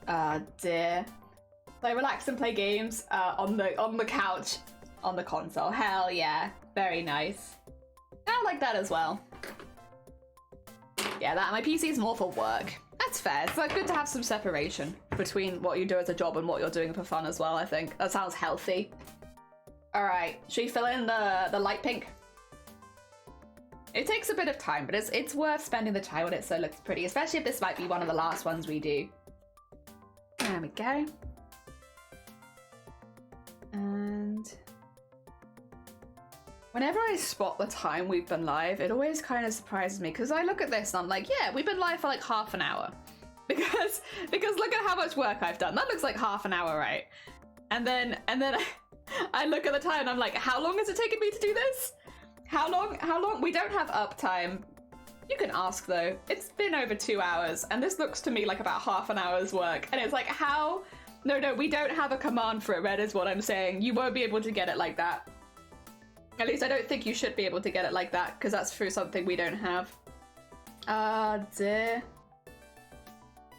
Dear. So I relax and play games on the couch, on the console. Hell yeah. Very nice. I like that as well. Yeah, my PC is more for work. That's fair. It's like good to have some separation between what you do as a job and what you're doing for fun as well, I think. That sounds healthy. All right, should we fill in the light pink? It takes a bit of time, but it's worth spending the time on it so it looks pretty, especially if this might be one of the last ones we do. There we go. And whenever I spot the time we've been live, it always kind of surprises me because I look at this and I'm like, yeah, we've been live for like half an hour. Because look at how much work I've done. That looks like half an hour, right? And then I look at the time and I'm like, how long has it taken me to do this? How long? We don't have uptime. You can ask though. It's been over 2 hours and this looks to me like about half an hour's work. And it's like, how? No, we don't have a command for it, Red, is what I'm saying. You won't be able to get it like that. At least I don't think you should be able to get it like that because that's through something we don't have. Dear.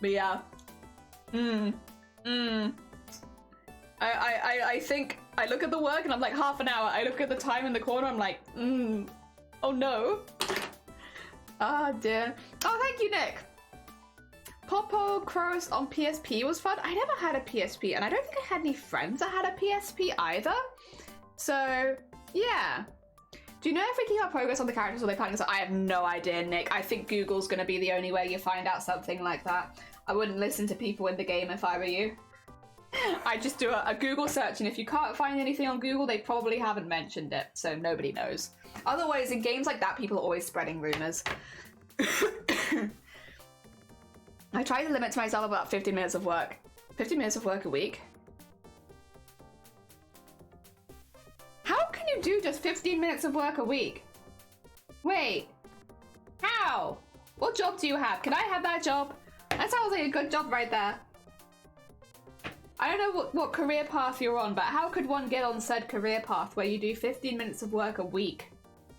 But yeah. I think I look at the work and I'm like half an hour. I look at the time in the corner, I'm like, oh no. Dear. Oh, thank you, Nick. Popo Crows on PSP was fun. I never had a PSP and I don't think I had any friends that had a PSP either. So, yeah. Do you know if we keep our progress on the characters or they planning? So I have no idea, Nick. I think Google's going to be the only way you find out something like that. I wouldn't listen to people in the game if I were you. I just do a Google search, and if you can't find anything on Google, they probably haven't mentioned it, so nobody knows. Otherwise, in games like that, people are always spreading rumors. I try to limit to myself about 15 minutes of work. 15 minutes of work a week? How can you do just 15 minutes of work a week? Wait, how? What job do you have? Can I have that job? That sounds like a good job right there. I don't know what career path you're on, but how could one get on said career path where you do 15 minutes of work a week?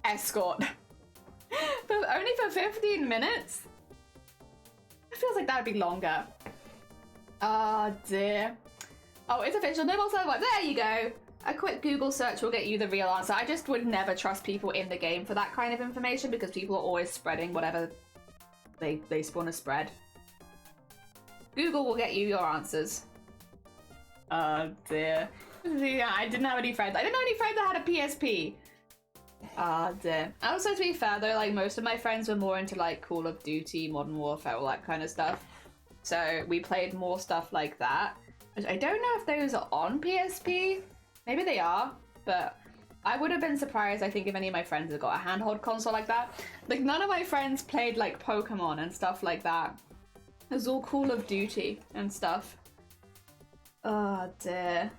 Escort. Only for 15 minutes? It feels like that would be longer. Oh dear. Oh, it's official. No more server. There you go. A quick Google search will get you the real answer. I just would never trust people in the game for that kind of information because people are always spreading whatever they spawn to spread. Google will get you your answers. Oh dear. Yeah, I didn't have any friends. I didn't have any friends that had a PSP. Oh dear. Also, to be fair though, like most of my friends were more into like Call of Duty, Modern Warfare, all that kind of stuff. So we played more stuff like that. I don't know if those are on PSP. Maybe they are, but I would have been surprised, I think, if any of my friends had got a handheld console like that. Like none of my friends played like Pokemon and stuff like that. It was all Call of Duty and stuff. Oh dear.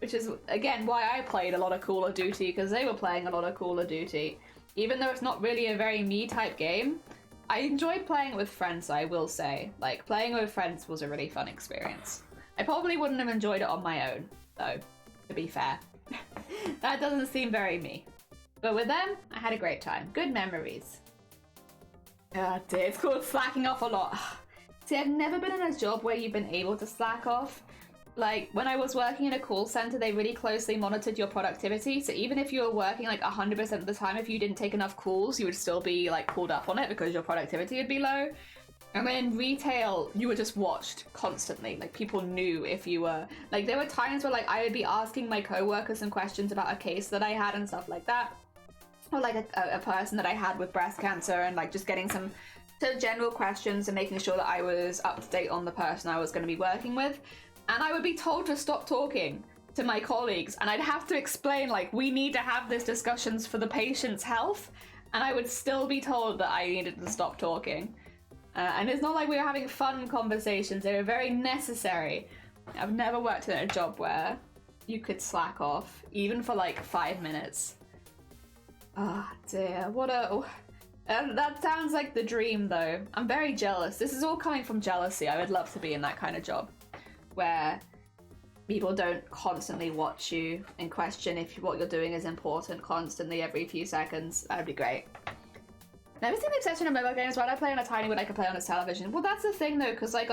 Which is, again, why I played a lot of Call of Duty, because they were playing a lot of Call of Duty. Even though it's not really a very me-type game, I enjoyed playing it with friends, I will say. Like, playing with friends was a really fun experience. I probably wouldn't have enjoyed it on my own, though, to be fair. That doesn't seem very me. But with them, I had a great time. Good memories. Oh dear, it's called slacking off a lot. See, I've never been in a job where you've been able to slack off. Like, when I was working in a call center, they really closely monitored your productivity. So even if you were working like 100% of the time, if you didn't take enough calls, you would still be like called up on it because your productivity would be low. And then in retail, you were just watched constantly. Like, people knew if you were... Like, there were times where like I would be asking my coworkers some questions about a case that I had and stuff like that. Or like a person that I had with breast cancer, and like just getting some general questions and making sure that I was up to date on the person I was going to be working with. And I would be told to stop talking to my colleagues, and I'd have to explain, like, we need to have these discussions for the patient's health, and I would still be told that I needed to stop talking. And it's not like we were having fun conversations, they were very necessary. I've never worked in a job where you could slack off, even for like 5 minutes. Oh dear, what a... that sounds like the dream though. I'm very jealous. This is all coming from jealousy. I would love to be in that kind of job, where people don't constantly watch you and question if what you're doing is important constantly every few seconds. That would be great. Never seen the obsession of mobile games. Why do I play on a tiny one I could play on a television? Well, that's the thing though, because like a lot